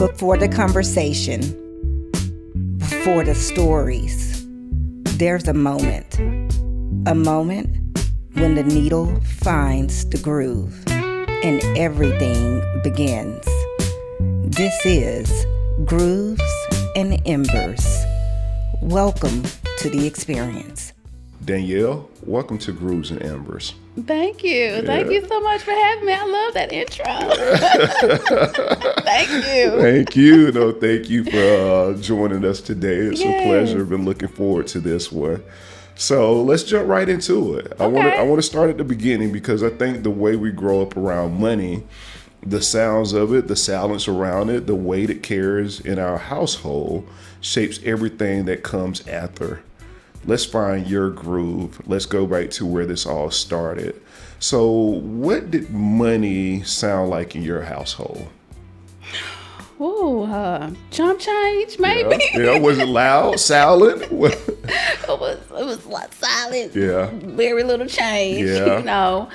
Before the conversation, before the stories, there's a moment when the needle finds the groove and everything begins. This is Grooves and Embers. Welcome to the experience. Danyell, welcome to Grooves and Embers. Thank you. Yeah. Thank you so much for having me. I love that intro. Thank you. Thank you. No, thank you for joining us today. It's a pleasure. I've been looking forward to this one. So let's jump right into it. Okay. I want to start at the beginning because I think the way we grow up around money, the sounds of it, the silence around it, the weight it carries in our household shapes everything that comes after. Let's find your groove. Let's go back to where this all started. So what did money sound like in your household? Chump change, maybe. Yeah. Was it loud, silent? It was like silent. Yeah. Very little change. Yeah.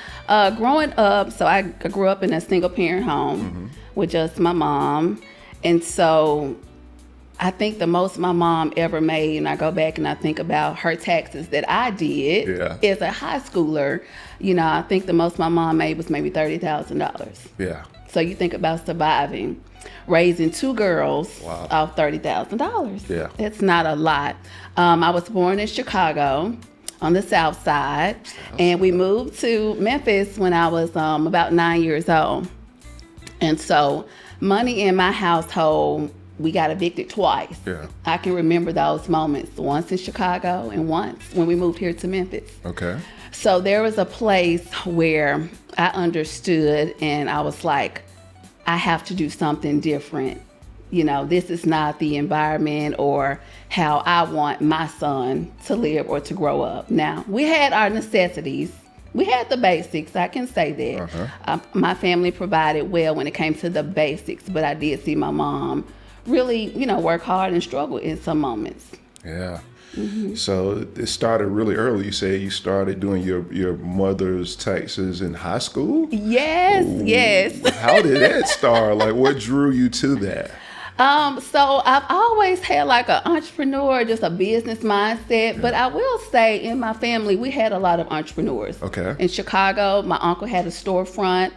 Growing up, so I grew up in a single parent home with just my mom. And so I think the most my mom ever made, and I go back and I think about her taxes that I did as a high schooler, I think the most my mom made was maybe $30,000. Yeah. So you think about surviving, raising two girls off $30,000. Yeah. It's not a lot. I was born in Chicago on the South Side, and we moved to Memphis when I was about 9 years old. And so money in my household, we got evicted twice. Yeah. I can remember those moments, once in Chicago and once when we moved here to Memphis. Okay. So there was a place where I understood and I was like, I have to do something different. This is not the environment or how I want my son to live or to grow up. Now, we had our necessities. We had the basics, I can say that. My family provided well when it came to the basics, but I did see my mom really, work hard and struggle in some moments. Yeah. Mm-hmm. So it started really early. You say you started doing your mother's taxes in high school? Yes, yes. How did that start? Like, what drew you to that? So I've always had like an entrepreneur, just a business mindset. But I will say in my family, we had a lot of entrepreneurs. Okay. In Chicago, my uncle had a storefront,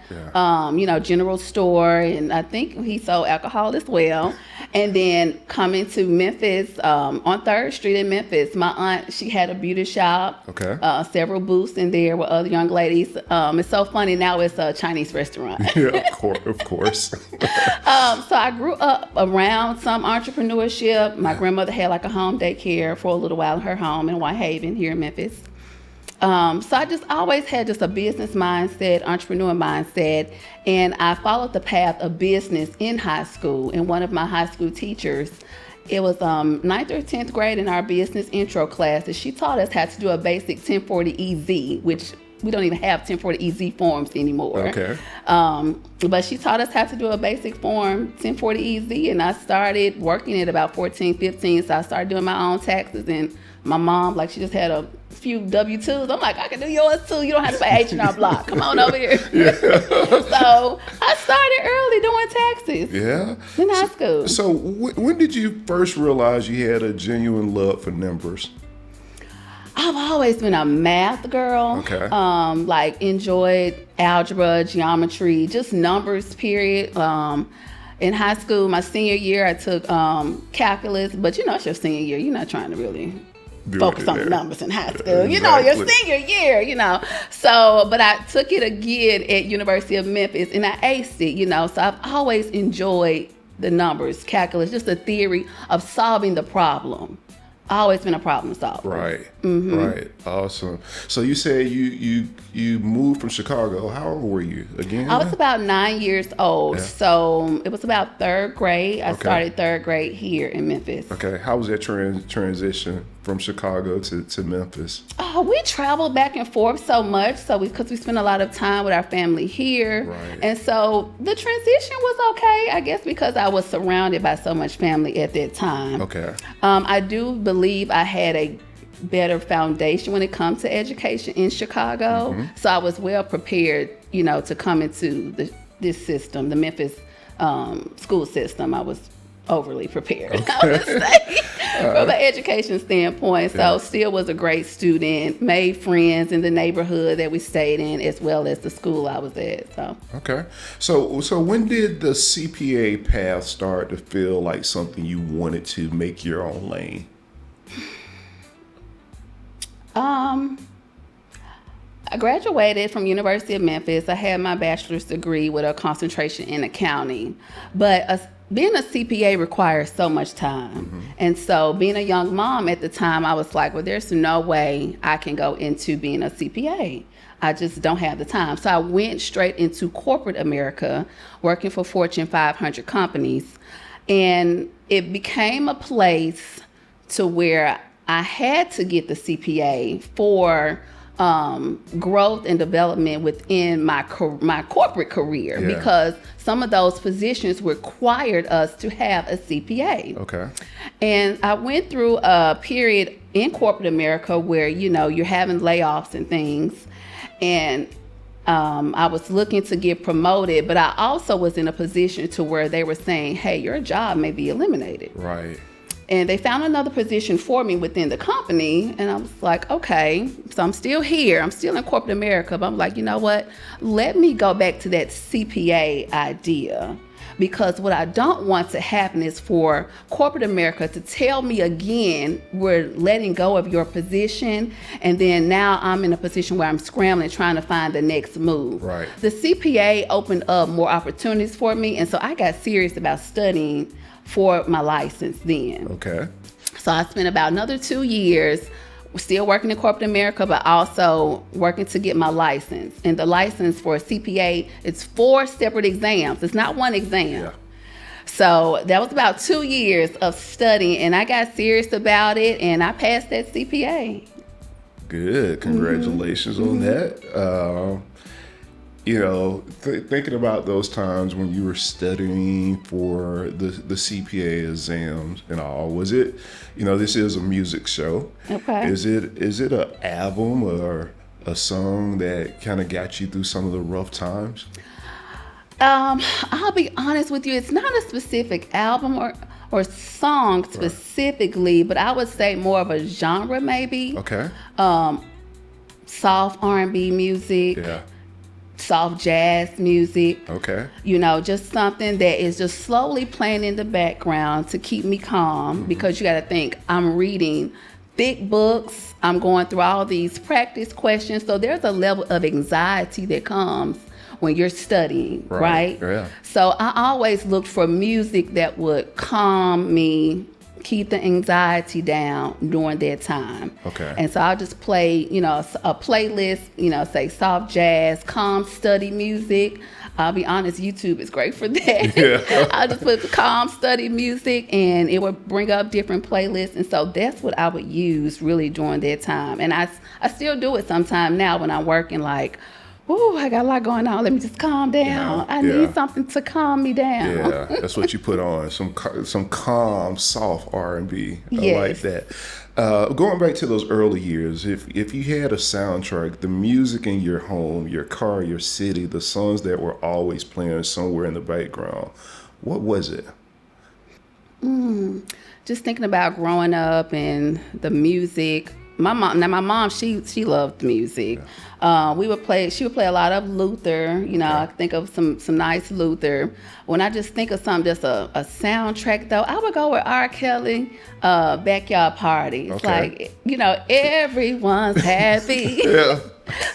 general store. And I think he sold alcohol as well. And then coming to Memphis, on 3rd Street in Memphis, my aunt, she had a beauty shop. Okay. Several booths in there with other young ladies. It's so funny. Now it's a Chinese restaurant. Yeah, of course. So I grew up around some entrepreneurship. My grandmother had like a home daycare for a little while in her home in Whitehaven here in Memphis. So I just always had just a business mindset, entrepreneur mindset, and I followed the path of business in high school. And one of my high school teachers, it was 9th or 10th grade in our business intro classes, she taught us how to do a basic 1040 EZ, which we don't even have 1040 EZ forms anymore. Okay. But she taught us how to do a basic form, 1040 EZ, and I started working at about 14, 15, so I started doing my own taxes, and my mom, she just had a few W-2s. I'm like, I can do yours too. You don't have to pay H&R Block. Come on over here. Yeah. So I started early doing taxes. Yeah. In high school. So when did you first realize you had a genuine love for numbers? I've always been a math girl. Okay. Enjoyed algebra, geometry, just numbers, period. In high school, my senior year, I took calculus, but it's your senior year. You're not trying to really focus on the numbers in high school. Exactly. Your senior year, So, but I took it again at University of Memphis, and I aced it, So I've always enjoyed the numbers, calculus, just the theory of solving the problem. Always been a problem solver. Right. Mm-hmm. Right. Awesome. So you said you moved from Chicago. How old were you again? I was about 9 years old. Yeah. So it was about 3rd grade. I started 3rd grade here in Memphis. Okay. How was that transition from Chicago to Memphis? Oh, we traveled back and forth so much. Because we spent a lot of time with our family here. Right. And so the transition was okay, I guess, because I was surrounded by so much family at that time. Okay. I do believe I had a better foundation when it comes to education in Chicago. Mm-hmm. So I was well prepared, to come into this system, the Memphis school system. I was overly prepared, I would say, from an education standpoint. So still was a great student, made friends in the neighborhood that we stayed in, as well as the school I was at. So Okay. So when did the CPA path start to feel like something you wanted to make your own lane? I graduated from University of Memphis. I had my bachelor's degree with a concentration in accounting, but being a CPA requires so much time. And so being a young mom at the time, I was like, well, there's no way I can go into being a CPA. I just don't have the time. So I went straight into corporate America, working for Fortune 500 companies. And it became a place to where I had to get the CPA for growth and development within my corporate career, because some of those positions required us to have a CPA. Okay. And I went through a period in corporate America where, you're having layoffs and things. And I was looking to get promoted, but I also was in a position to where they were saying, hey, your job may be eliminated. Right. And they found another position for me within the company. And I was like, okay, so I'm still here. I'm still in corporate America. But I'm like, you know what? Let me go back to that CPA idea. Because what I don't want to happen is for corporate America to tell me again, we're letting go of your position. And then now I'm in a position where I'm scrambling, trying to find the next move. Right. The CPA opened up more opportunities for me. And so I got serious about studying for my license then. Okay. So I spent about another 2 years still working in corporate America, but also working to get my license. And the license for a CPA, it's 4 separate exams. It's not one exam. Yeah. So that was about 2 years of studying, and I got serious about it, and I passed that CPA. Good. Congratulations on that. Thinking about those times when you were studying for the CPA exams and all, was it, this is a music show. Okay. Is it an album or a song that kind of got you through some of the rough times? I'll be honest with you, it's not a specific album or song specifically, but I would say more of a genre maybe. Okay. Soft R&B music. Yeah. Soft jazz music. Okay. Just something that is just slowly playing in the background to keep me calm, because you got to think, I'm reading thick books, I'm going through all these practice questions, so there's a level of anxiety that comes when you're studying, right? Yeah. So I always looked for music that would calm me, keep the anxiety down during that time. Okay. And so I'll just play, a playlist, say soft jazz, calm study music. I'll be honest, YouTube is great for that. Yeah. I'll just put the calm study music and it would bring up different playlists. And so that's what I would use really during that time. And I still do it sometime now when I'm working, like, ooh, I got a lot going on. Let me just calm down. I need something to calm me down. Yeah, that's what you put on, some calm, soft R&B. I like that. Going back to those early years, if you had a soundtrack, the music in your home, your car, your city, the songs that were always playing somewhere in the background, what was it? Just thinking about growing up and the music. My mom, she loved music. She would play a lot of Luther. I think of some nice Luther. When I just think of something, just a soundtrack though, I would go with R. Kelly, Backyard Party. It's like, everyone's happy. Yeah.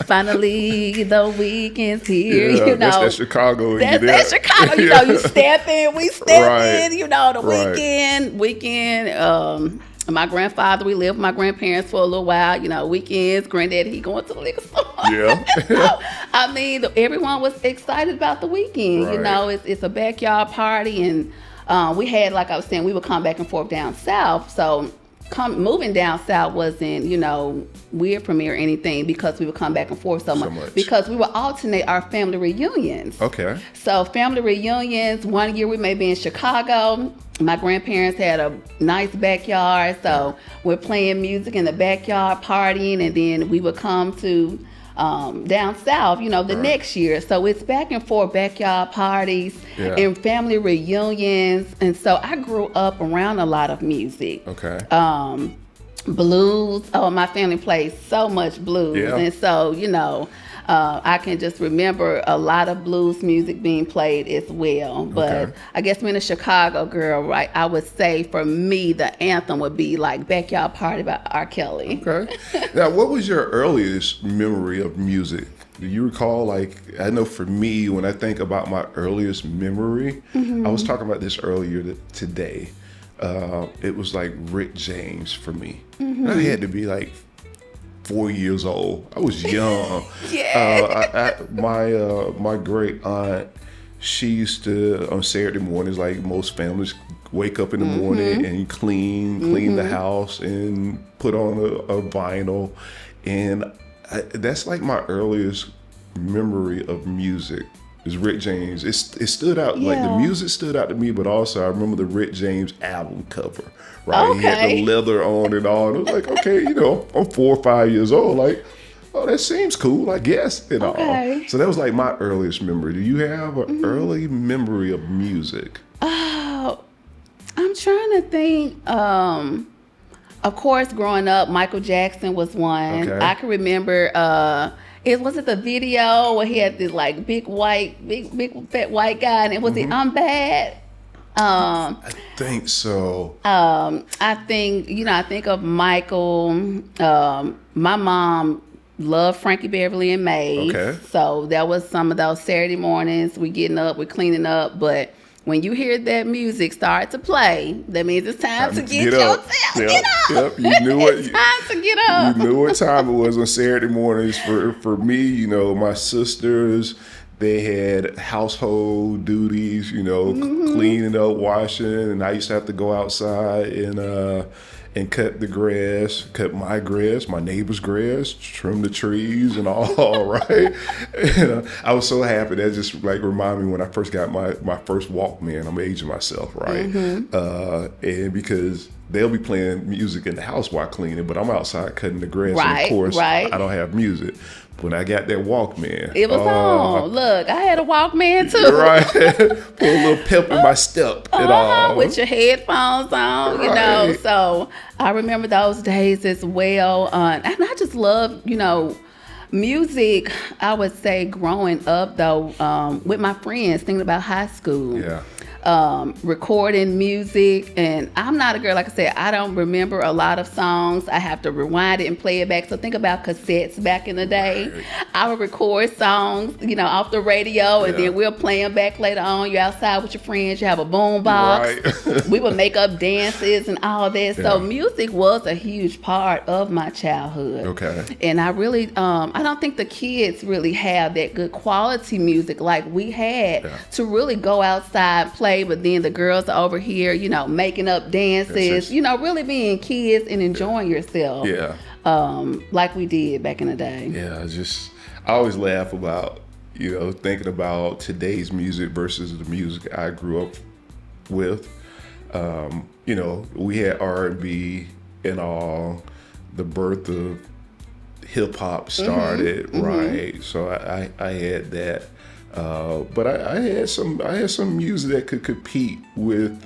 Finally, the weekend's here. Yeah, that's that Chicago. That's Chicago. You step in, we step in. The weekend. My grandfather, we lived with my grandparents for a little while. Weekends, granddaddy, he going to the liquor store. Yeah. So, everyone was excited about the weekend. Right. It's a backyard party, and we had, like I was saying, we would come back and forth down south. So moving down south wasn't, weird for me or anything, because we would come back and forth so much. Because we would alternate our family reunions. Okay. So family reunions, one year we may be in Chicago. My grandparents had a nice backyard, so we're playing music in the backyard, partying, and then we would come to down south, the next year. So it's back and forth, backyard parties and family reunions. And so I grew up around a lot of music. Okay. Blues. Oh, my family plays so much blues. Yeah. And so, I can just remember a lot of blues music being played as well. But I guess being a Chicago girl, right, I would say for me, the anthem would be like Backyard Party by R. Kelly. Okay. Now, what was your earliest memory of music? Do you recall, I know for me, when I think about my earliest memory, I was talking about this earlier today. It was like Rick James for me. I had to be 4 years old. I was young. My great aunt, she used to, on Saturday mornings, like most families, wake up in the morning and clean the house and put on a vinyl. And that's my earliest memory of music is Rick James. It stood out, the music stood out to me, but also I remember the Rick James album cover, right? Okay. He had the leather on and all. And I was okay, I'm 4 or 5 years old, oh, that seems cool, I guess, and all. So that was my earliest memory. Do you have an early memory of music? Oh, I'm trying to think. Of course, growing up, Michael Jackson was one. Okay. I can remember, was it the video where he had this big fat white guy, and it was the I'm Bad. I think so. I think of Michael. My mom loved Frankie Beverly and Maze. Okay. So that was some of those Saturday mornings. We getting up, we cleaning up, but when you hear that music start to play, that means it's time to get yourself. Get up. Yep. You knew it. It's time to get up. You knew what time it was on Saturday mornings. For me, my sisters, they had household duties, cleaning up, washing, and I used to have to go outside and cut the grass, cut my grass, my neighbor's grass, trim the trees and all, right? And I was so happy. That just reminded me when I first got my first Walkman. I'm aging myself, right? And because they'll be playing music in the house while cleaning, but I'm outside cutting the grass. And of course, I don't have music. When I got that Walkman, it was on. Look, I had a Walkman too. Right. Put a little pep in my step and all. With your headphones on, So I remember those days as well. And I just love, music, I would say growing up though, with my friends, thinking about high school. Yeah. Recording music, and I'm not a girl, like I said, I don't remember a lot of songs. I have to rewind it and play it back. So think about cassettes back in the day. Right. I would record songs, off the radio, and then we'll play them back later on. You're outside with your friends, you have a boom box. Right. We would make up dances and all that. So music was a huge part of my childhood. Okay. And I really, I don't think the kids really have that good quality music like we had to really go outside, play, but then the girls are over here, making up dances, really being kids and enjoying yourself. Yeah. Like we did back in the day. Yeah, I always laugh about, thinking about today's music versus the music I grew up with. We had R&B and all. The birth of hip hop started, right? So I had that. But I had some music that could compete with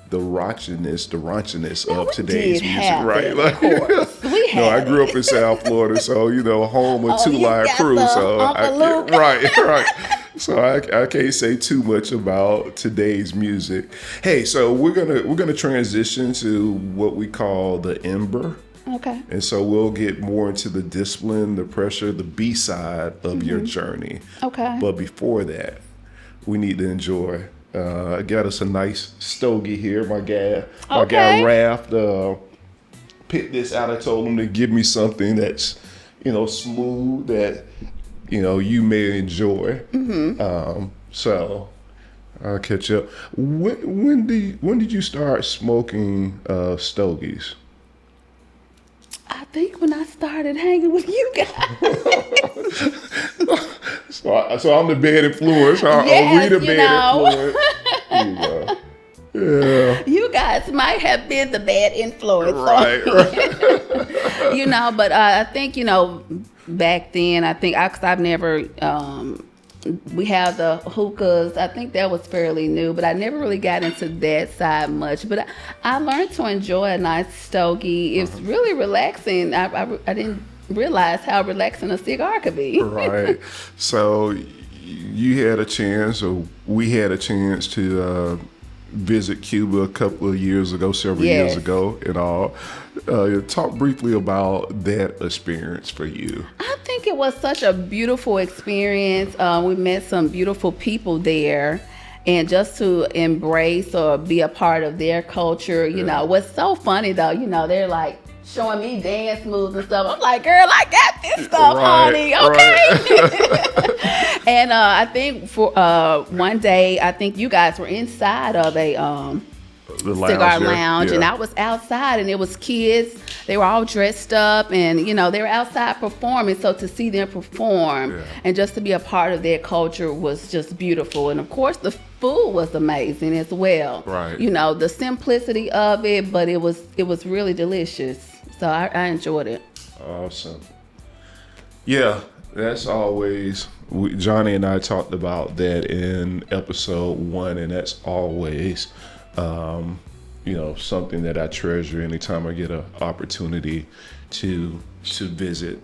the raunchiness of today's music, right? Of course. We had I grew up in South Florida, so home of Two Live Crew, so right. So I can't say too much about today's music. Hey, so we're gonna transition to what we call the Ember. Okay. And so we'll get more into the discipline, the pressure, the B side of your journey. Okay. But before that, we need to enjoy. I got us a nice stogie here. My guy Raph picked this out. I told him to give me something that's, smooth that, you may enjoy. So I'll catch up. When did you start smoking stogies? I think when I started hanging with you guys. so I'm the bad influence. Yes, we the bad influence? Yeah. You guys might have been the bad influence. Right. But I think, back then, I think, because I've never, we have the hookahs. I think that was fairly new, but I never really got into that side much. But I learned to enjoy a nice stogie. It's really relaxing. I didn't realize how relaxing a cigar could be. Right. So you had a chance, or we had a chance to visit Cuba a couple of years ago, several years ago and all. Talk briefly about that experience for you. I think it was such a beautiful experience. We met some beautiful people there, and just to embrace or be a part of their culture, what's so funny though, they're like showing me dance moves and stuff. I'm like, girl, I got this stuff, honey. Okay. And I think for one day, I think you guys were inside of a cigar lounge, and I was outside, and it was kids. They were all dressed up, and they were outside performing. So to see them perform and just to be a part of their culture was just beautiful. And of course, the food was amazing as well. Right. The simplicity of it, but it was really delicious. So I enjoyed it. Awesome. Yeah, that's always. Johnny and I talked about that in episode 1, and that's always. Something that I treasure anytime I get an opportunity to visit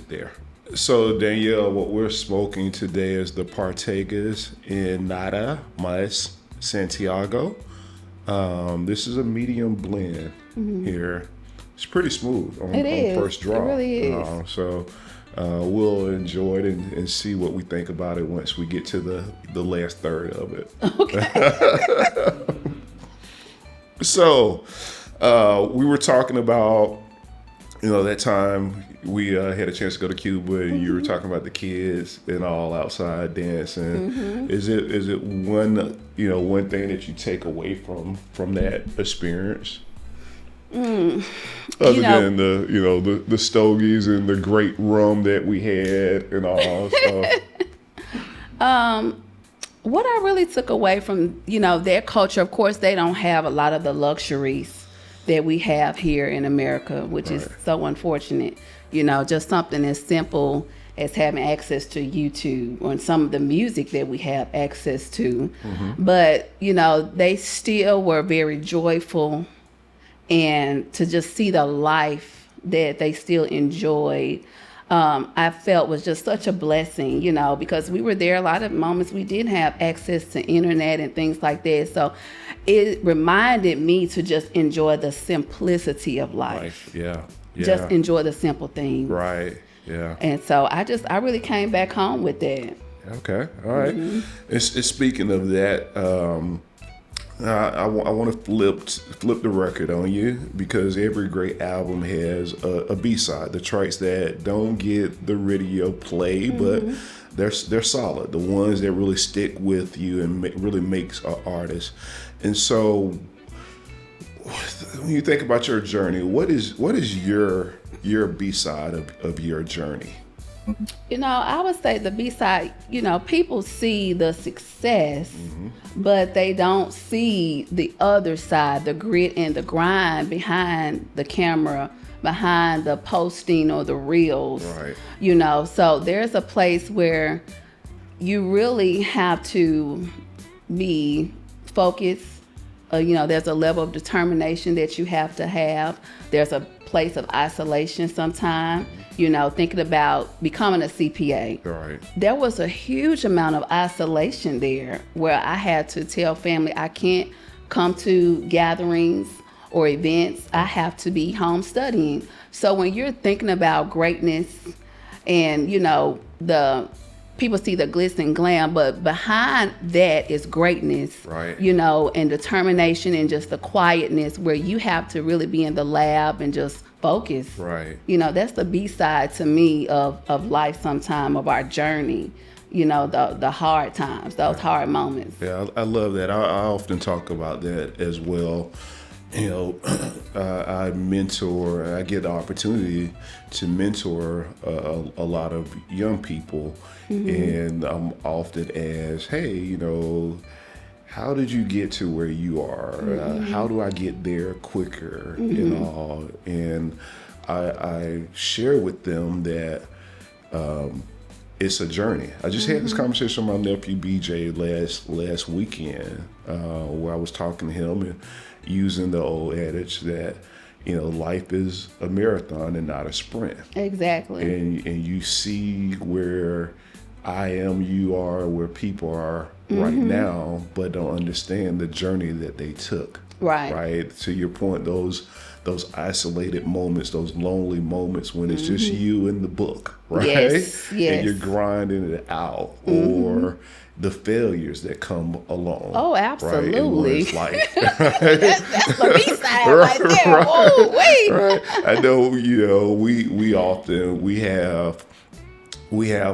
there. So Danyell, what we're smoking today is the Partagas in Nada Mas Santiago. This is a medium blend here. It's pretty smooth on first draw. It really is. So we'll enjoy it and see what we think about it once we get to the last third of it. Okay. So we were talking about, that time we had a chance to go to Cuba, and you were talking about the kids and all outside dancing. Is it one thing that you take away from that experience? Other than the stogies and the great rum that we had and all stuff. What I really took away from their culture, of course, they don't have a lot of the luxuries that we have here in America, which is so unfortunate. Just something as simple as having access to YouTube or some of the music that we have access to. But they still were very joyful. And to just see the life that they still enjoyed, I felt was just such a blessing, because we were there a lot of moments we didn't have access to internet and things like that. So it reminded me to just enjoy the simplicity of life. Yeah. Just enjoy the simple things. Right. Yeah. And so I really came back home with that. Okay. All right. And speaking of that, I want to flip the record on you, because every great album has a B-side, the tracks that don't get the radio play, but they're solid, the ones that really stick with you and really makes an artist. And so when you think about your journey, what is your B-side of your journey? I would say the B-side, people see the success, but they don't see the other side, the grit and the grind behind the camera, behind the posting or the reels. Right. So there's a place where you really have to be focused. There's a level of determination that you have to have. There's a place of isolation sometimes. Thinking about becoming a CPA. Right. There was a huge amount of isolation there where I had to tell family I can't come to gatherings or events. I have to be home studying. So when you're thinking about greatness and, the people see the glitz and glam, but behind that is greatness, right? And determination and just the quietness where you have to really be in the lab and just focus. Right. That's the B-side to me of life sometime, of our journey, the hard times, those hard moments. Yeah, I love that. I often talk about that as well. I mentor, I get the opportunity to mentor a lot of young people. And I'm often asked, hey, how did you get to where you are? How do I get there quicker and all? And I share with them that it's a journey. I just had this conversation with my nephew BJ last weekend, where I was talking to him and using the old adage that, life is a marathon and not a sprint. Exactly. And you see where I am, you are, where people are right now, but don't understand the journey that they took. Right. To your point, those isolated moments, those lonely moments when it's just you and the book, right? Yes. And you're grinding it out, or the failures that come along. Oh, absolutely. Right? It's like, that's the B-side right there. Oh, wait. Right. I know, we often, we have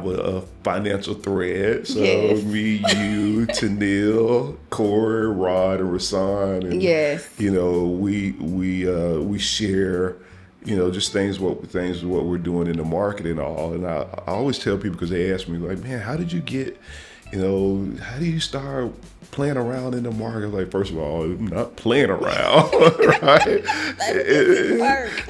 a financial thread. So me, you, Danyell, Corey, Rod, and Rasan, and we share, just things what we're doing in the market and all. And I always tell people, because they ask me like, man, how did you get, how do you start playing around in the market? Like, first of all, I'm not playing around, right?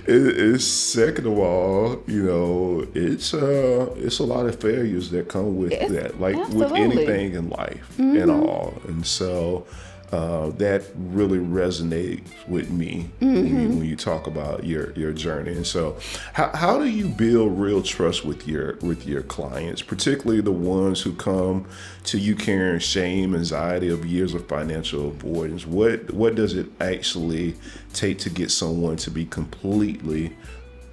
It's second of all, it's a lot of failures that come with that, like with anything in life and all. And so that really resonates with me when you talk about your journey. And so how do you build real trust with your clients, particularly the ones who come to you carrying shame, anxiety of years of financial avoidance? What does it actually take to get someone to be completely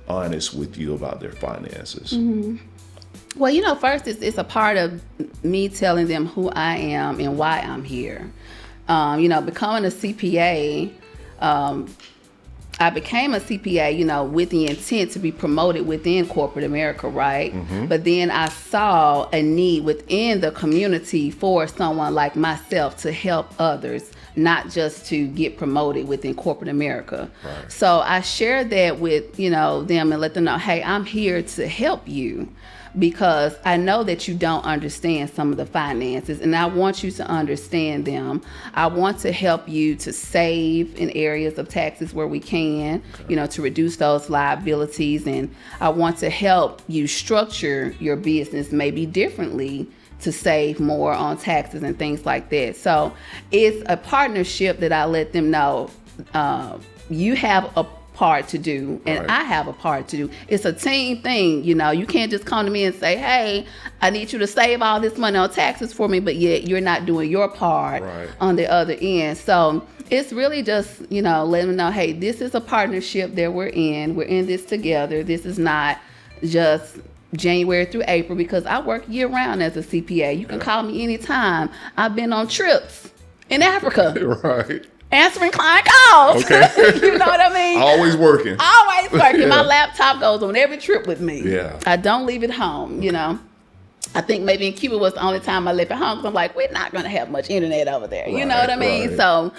honest with you about their finances? Well, first it's a part of me telling them who I am and why I'm here. Becoming a CPA, I became a CPA, with the intent to be promoted within corporate America, right? But then I saw a need within the community for someone like myself to help others, not just to get promoted within corporate America. Right. So I shared that with, them and let them know, hey, I'm here to help you, because I know that you don't understand some of the finances, and I want you to understand them. I want to help you to save in areas of taxes where we can, to reduce those liabilities. And I want to help you structure your business maybe differently to save more on taxes and things like that. So it's a partnership that I let them know you have a part to do, and I have a part to do. It's a team thing, you can't just come to me and say, hey, I need you to save all this money on taxes for me, but yet you're not doing your part on the other end. So it's really just, letting them know, hey, this is a partnership that we're in this together. This is not just January through April, because I work year round as a CPA. You can call me anytime. I've been on trips in Africa. Right. Answering client calls. Okay. You know what I mean? Always working. My laptop goes on every trip with me. Yeah. I don't leave it home, I think maybe in Cuba was the only time I left it home, because I'm like, we're not going to have much internet over there. You know what I mean? Right. So,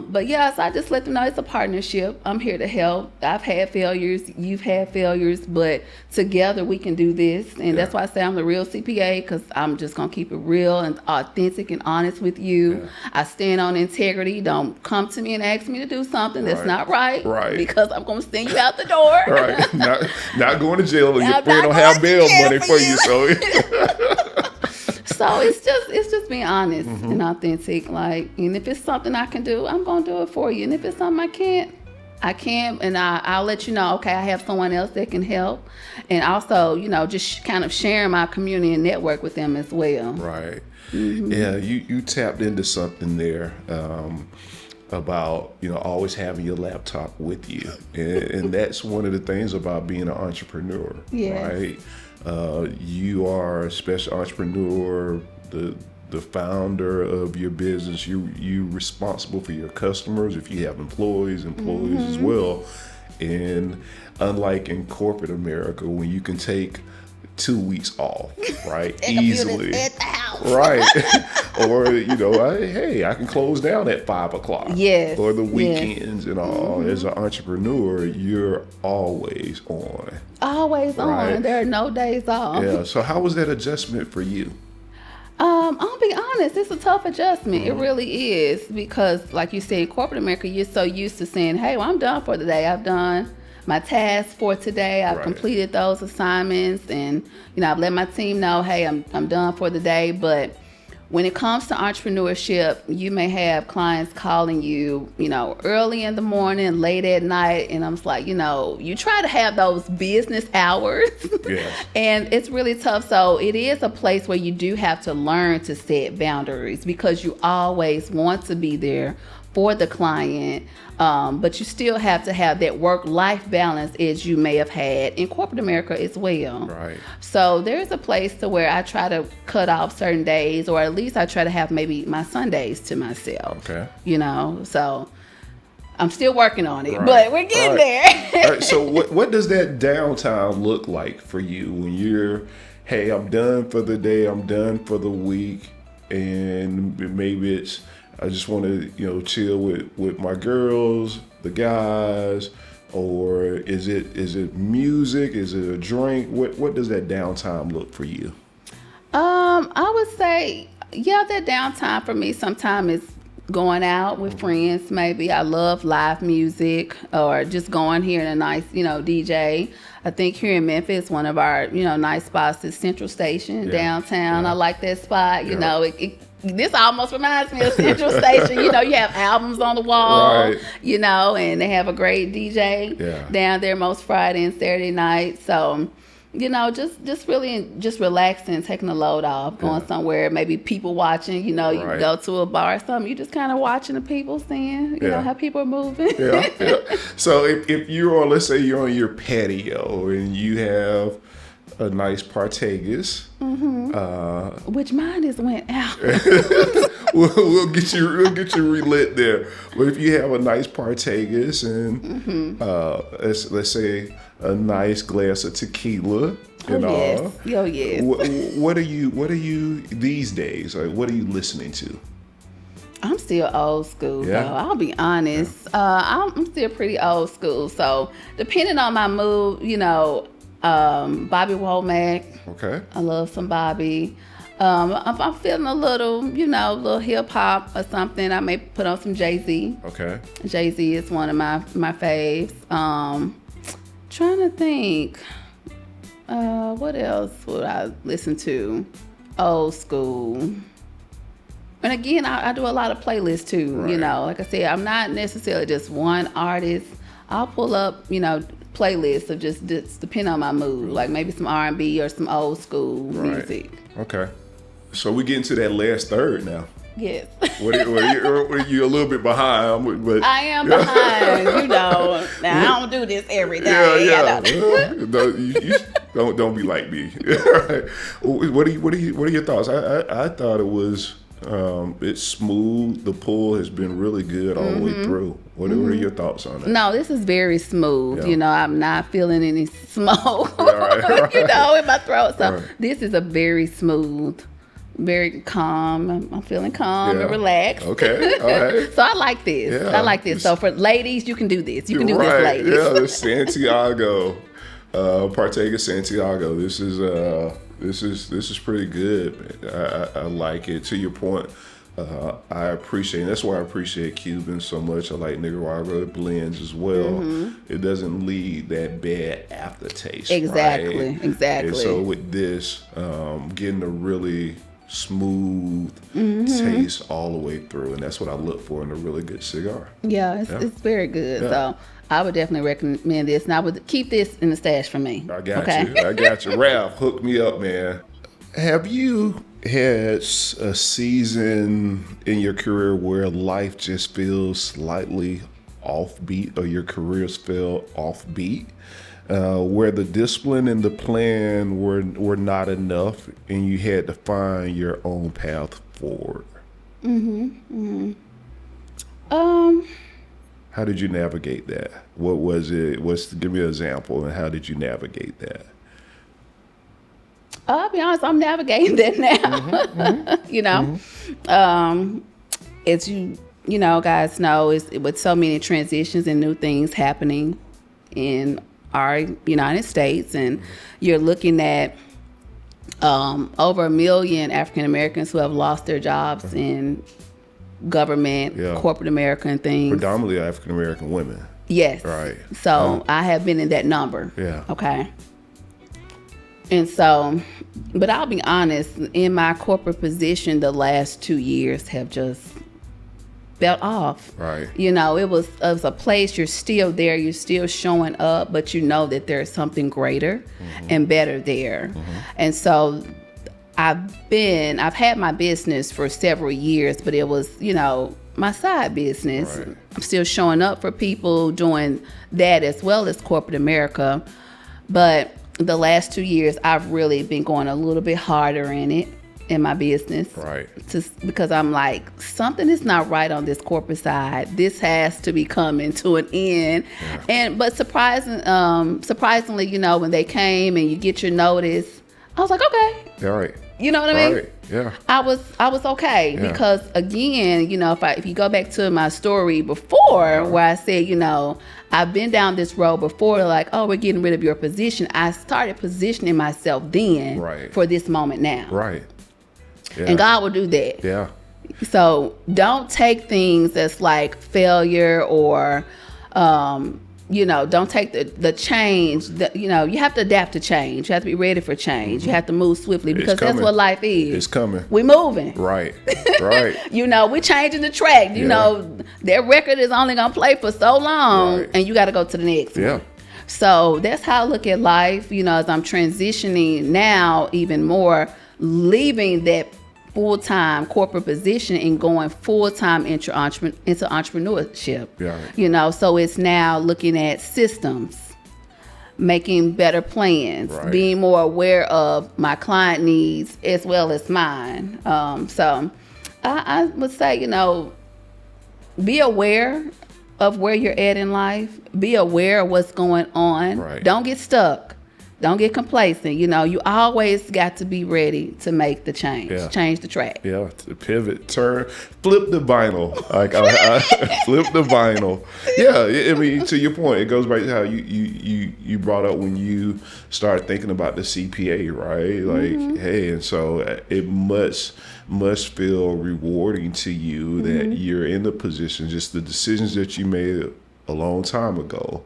but yes, I just let them know it's a partnership. I'm here to help. I've had failures. You've had failures, but together we can do this. And that's why I say I'm the real CPA, because I'm just going to keep it real and authentic and honest with you. Yeah. I stand on integrity. Don't come to me and ask me to do something that's not right. Right. Because I'm going to send you out the door. Right. Not going to jail, and your friend don't have bail money for you. So. So it's just being honest and authentic. Like, and if it's something I can do, I'm gonna do it for you. And if it's something I can't, and I'll let you know. Okay, I have someone else that can help, and also, just kind of sharing my community and network with them as well. Right. Yeah, you tapped into something there. About always having your laptop with you, and that's one of the things about being an entrepreneur, right? You are a special entrepreneur, the founder of your business. You responsible for your customers. If you have employees as well. And unlike in corporate America, when you can take 2 weeks off, right? Easily. At the house. Right. Or, I can close down at 5:00. Yes. Or the weekends and all. As an entrepreneur, you're always on. Always on. There are no days off. Yeah. So how was that adjustment for you? I'll be honest, it's a tough adjustment. It really is, because like you said, corporate America, you're so used to saying, hey, well, I'm done for the day. my tasks for today. I've completed those assignments, and I've let my team know, hey, I'm done for the day. But when it comes to entrepreneurship, you may have clients calling you, early in the morning, late at night, and I'm just like, you try to have those business hours, and it's really tough. So it is a place where you do have to learn to set boundaries, because you always want to be there for the client, but you still have to have that work-life balance as you may have had in corporate America as well. Right. So there's a place to where I try to cut off certain days, or at least I try to have maybe my Sundays to myself. Okay. So I'm still working on it, but we're getting there. All right. So what does that downtime look like for you when you're, hey, I'm done for the day, I'm done for the week, and maybe it's, I just want to, chill with my girls, the guys, or is it music? Is it a drink? What does that downtime look for you? I would say, that downtime for me sometimes is going out with friends. Maybe I love live music, or just going here in a nice, DJ. I think here in Memphis, one of our, nice spots is Central Station downtown. I like that spot. This almost reminds me of Central Station. You have albums on the wall, and they have a great DJ down there most Friday and Saturday night. So, just really just relaxing, taking the load off, going somewhere, maybe people watching, you go to a bar or something, you just kind of watching the people, seeing, how people are moving. So if you're on, let's say you're on your patio and you have a nice Partagas, which mine just went out. we'll get you relit there. But if you have a nice Partagas and let's say a nice glass of tequila and all. Yes. What are you these days? Like, what are you listening to? I'm still old school, though. I'll be honest. I'm still pretty old school. So depending on my mood, Bobby Womack. Okay. I love some Bobby. If I'm feeling a little, little hip hop or something, I may put on some Jay-Z. Okay. Jay-Z is one of my faves. Trying to think, what else would I listen to? Old school. And again, I do a lot of playlists too. Like I said, I'm not necessarily just one artist. I'll pull up, playlists of just depending on my mood, like maybe some R&B or some old school music. Okay. So we get into that last third now. Yes. What are you a little bit behind? But I am behind, Now I don't do this every day. You don't be like me. Right. What are your thoughts? I thought it was it's smooth. The pull has been really good all the way through. What are your thoughts on that? No, this is very smooth. I'm not feeling any smoke, in my throat. So this is a very smooth, very calm. I'm feeling calm and relaxed. Okay, all right. So I like this. I like this. So for ladies, you can do this. You can do this, ladies. Yeah, the Santiago, Partega Santiago. This is pretty good. I like it. To your point, I appreciate. That's why I appreciate Cuban so much. I like Nicaragua. It blends as well. It doesn't leave that bad aftertaste. Exactly. Right? Exactly. And so with this, getting a really smooth taste all the way through, and that's what I look for in a really good cigar. Yeah, it's very good. So I would definitely recommend this, and I would keep this in the stash for me. I got you. Ralph, hook me up, man. Have you had a season in your career where life just feels slightly offbeat, or your careers fell offbeat, where the discipline and the plan were not enough, and you had to find your own path forward? How did you navigate that? What was it? Give me an example, and how did you navigate that? I'll be honest, I'm navigating that now. As you guys know, with so many transitions and new things happening in our United States, and you're looking at over 1 million African Americans who have lost their jobs in government, corporate America, and things. Predominantly African American women. Yes. Right. So I have been in that number. Yeah. Okay. And so, but I'll be honest, in my corporate position, the last 2 years have just felt off. Right. You know, it was a place, you're still there, you're still showing up, but you know that there's something greater and better there. And so I've had my business for several years, but it was, you know, my side business. Right. I'm still showing up for people, doing that as well as corporate America. But the last 2 years, I've really been going a little bit harder in my business. Right. Because I'm like, something is not right on this corporate side. This has to be coming to an end. Yeah. But surprisingly, you know, when they came and you get your notice, I was like, okay. Yeah, right. You know what I mean? Right. Yeah. I was okay because again, you know, if you go back to my story before where I said, you know, I've been down this road before, like, oh, we're getting rid of your position. I started positioning myself then for this moment now. Right. Yeah. And God will do that. Yeah. So don't take things as like failure or, you know, don't take the change. You know, you have to adapt to change. You have to be ready for change. You have to move swiftly because that's what life is. It's coming. We're moving. Right. Right. You know, we're changing the track. You know, their record is only going to play for so long and you got to go to the next one. So that's how I look at life, you know, as I'm transitioning now even more, leaving that full-time corporate position and going full-time into entrepreneurship. Yeah. You know, so it's now looking at systems, making better plans, being more aware of my client needs as well as mine. So I would say, you know, be aware of where you're at in life. Be aware of what's going on. Right. Don't get stuck. Don't get complacent. You know, you always got to be ready to make the change, change the track. Yeah, to pivot, turn, flip the vinyl. Like I flip the vinyl. Yeah, I mean, to your point, it goes back to how you brought up when you started thinking about the CPA, right? Like, hey, and so it must feel rewarding to you that you're in the position, just the decisions that you made a long time ago.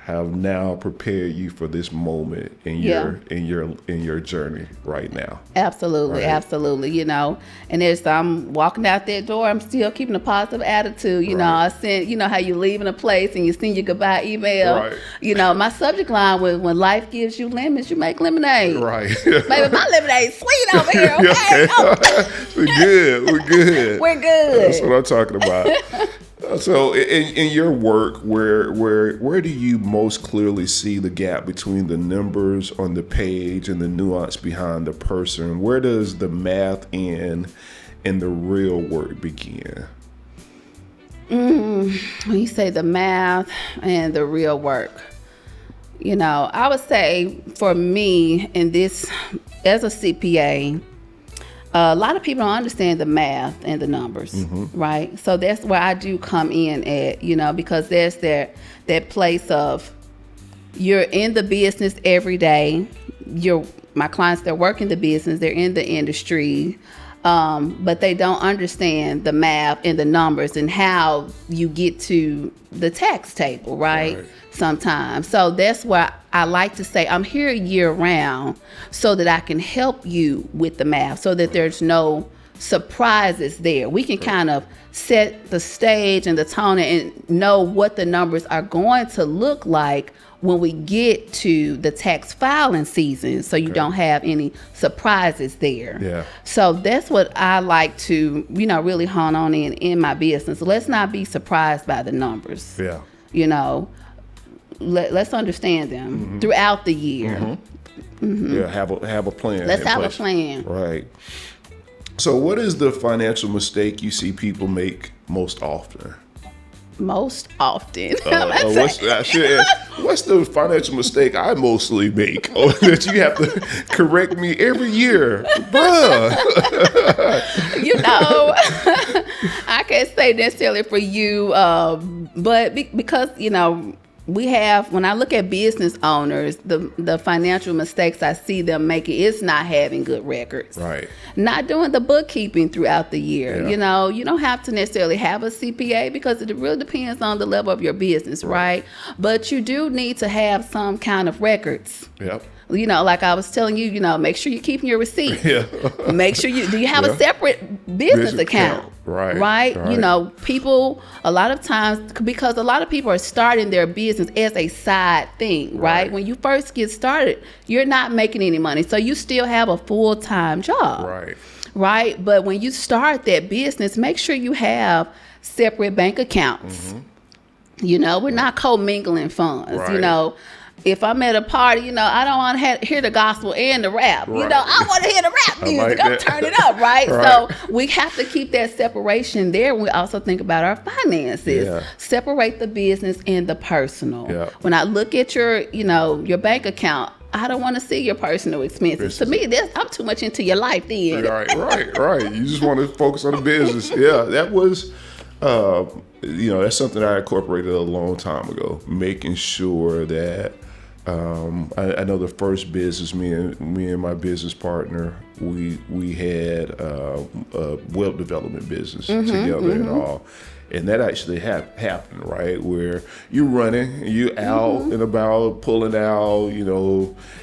Have now prepared you for this moment in your journey right now. Absolutely, absolutely. You know, and as I'm walking out that door, I'm still keeping a positive attitude. You know, I sent, you know how you leaving a place and you send your goodbye email. Right. You know, my subject line was, when life gives you lemons, you make lemonade. Right. Baby, my lemonade's sweet over here. Okay. We're good. We're good. We're good. That's what I'm talking about. So in your work, where do you most clearly see the gap between the numbers on the page and the nuance behind the person? Where does the math end and the real work begin? When you say the math and the real work, you know, I would say for me in this, as a CPA, a lot of people don't understand the math and the numbers, right? So that's where I do come in at, you know, because there's that place of you're in the business every day. My clients, they're working the business, they're in the industry, but they don't understand the math and the numbers and how you get to the tax table, right? Sometimes. So that's why I like to say I'm here year round so that I can help you with the math so that there's no surprises there. We can kind of set the stage and the tone and know what the numbers are going to look like when we get to the tax filing season, so you don't have any surprises there. Yeah. So that's what I like to, you know, really hone on in my business. Let's not be surprised by the numbers. Yeah. You know, let's understand them throughout the year. Yeah, have a plan. Let's have a plan. Right. So what is the financial mistake you see people make most often? Most often. What's the financial mistake I mostly make? That you have to correct me every year, bruh. You know, I can't say necessarily for you, but because, you know, when I look at business owners, the financial mistakes I see them making is not having good records. Right. Not doing the bookkeeping throughout the year. Yeah. You don't have to necessarily have a CPA because it really depends on the level of your business, right? But you do need to have some kind of records. Yep. Like I was telling you, make sure you're keeping your receipts. Yeah. Make sure do you have a separate business account? Right. People, a lot of times, because a lot of people are starting their business as a side thing, right? When you first get started, you're not making any money. So you still have a full-time job. Right. But when you start that business, make sure you have separate bank accounts. We're not co-mingling funds. If I'm at a party, I don't want to hear the gospel and the rap. I want to hear the rap music. I'm turning it up, right? So we have to keep that separation there. We also think about our finances. Yeah. Separate the business and the personal. Yeah. When I look at your bank account, I don't want to see your personal expenses. To me, I'm too much into your life then. Right. You just want to focus on the business. Yeah, that was... that's something I incorporated a long time ago, making sure that I know the first business, me and my business partner, we had a web development business together and all. And that actually happened, right? Where you're running, you're out and about, pulling out,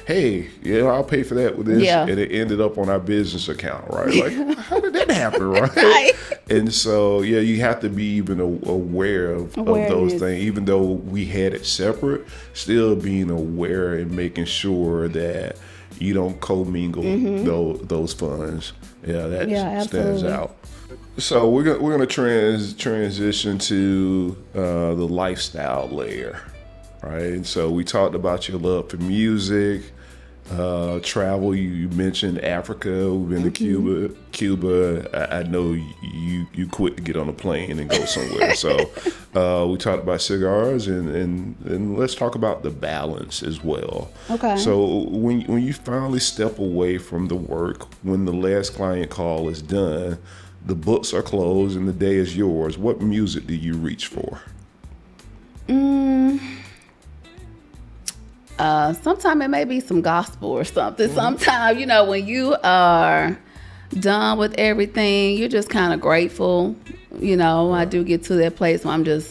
hey, I'll pay for that with this. Yeah. And it ended up on our business account, right? Like, how did that happen, right? And so, you have to be even aware of those things. Even though we had it separate, still being aware and making sure that you don't commingle those funds. Yeah, that stands out. So we're gonna transition to the lifestyle layer, right? So we talked about your love for music, travel. You mentioned Africa. We've been to Cuba. I know you quit to get on a plane and go somewhere. So we talked about cigars, and let's talk about the balance as well. Okay. So when you finally step away from the work, when the last client call is done, the books are closed and the day is yours, what music do you reach for? Sometimes it may be some gospel or something. Sometimes, when you are done with everything, you're just kind of grateful. I do get to that place where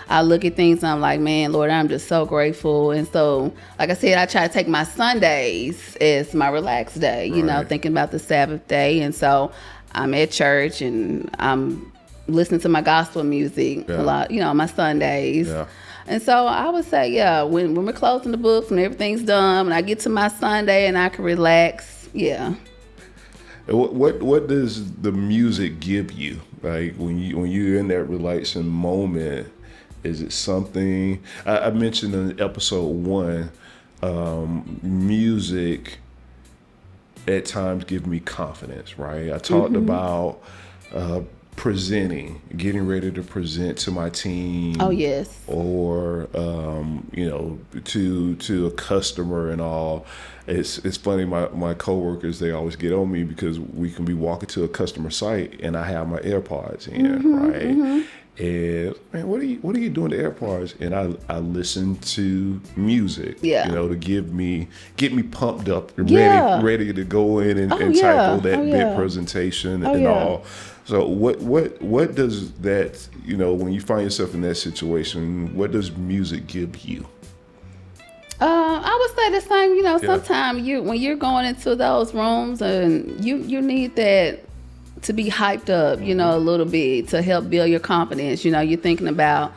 I look at things and I'm like, man, Lord, I'm just so grateful. And so, like I said, I try to take my Sundays as my relaxed day, thinking about the Sabbath day. And so I'm at church and I'm listening to my gospel music a lot, on my Sundays. Yeah. And so I would say, when we're closing the books, when everything's done, when I get to my Sunday and I can relax, What does the music give you? Like when you're in that relaxing moment, is it something I mentioned in episode 1? Music at times give me confidence, right? I talked about presenting, getting ready to present to my team. Oh, yes. Or, to a customer and all. It's funny, my coworkers, they always get on me because we can be walking to a customer site and I have my AirPods in, right? And man, what are you doing to AirPods? And I listen to music, to get me pumped up and ready to go in and tackle that big presentation and all. So what does that, when you find yourself in that situation, what does music give you? I would say the same. Sometimes when you're going into those rooms and you need that to be hyped up, a little bit to help build your confidence. You're thinking about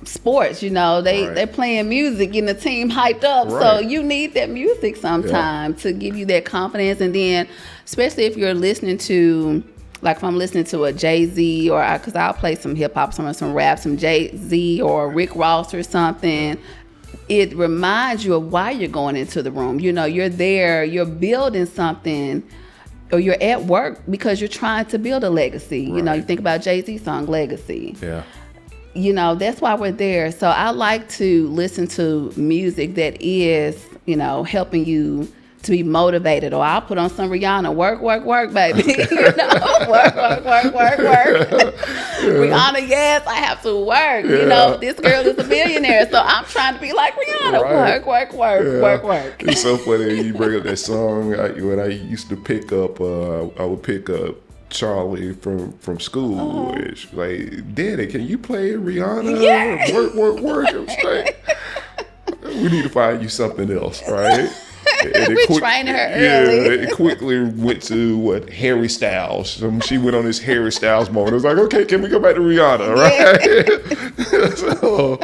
sports. They're playing music, getting the team hyped up. Right. So you need that music sometimes to give you that confidence. And then, especially if you're listening to, like if I'm listening to a Jay-Z because I'll play some hip hop, some rap, some Jay-Z or Rick Ross or something. It reminds you of why you're going into the room. You're there, you're building something, or you're at work because you're trying to build a legacy. Right. You think about Jay-Z's song, Legacy. Yeah. That's why we're there. So I like to listen to music that is, helping you to be motivated, or I'll put on some Rihanna, work, baby. You know, work. Rihanna, yes, I have to work. You know, this girl is a billionaire, so I'm trying to be like Rihanna. Right. Work. It's so funny you bring up that song. When I used to pick up, I would pick up Charlie from school. It's like, Daddy, can you play Rihanna? Yeah. Work. I'm like, we need to find you something else, right? We're training her early. Yeah, it quickly went to Harry Styles. She went on this Harry Styles moment. It was like, okay, can we go back to Rihanna, right? So,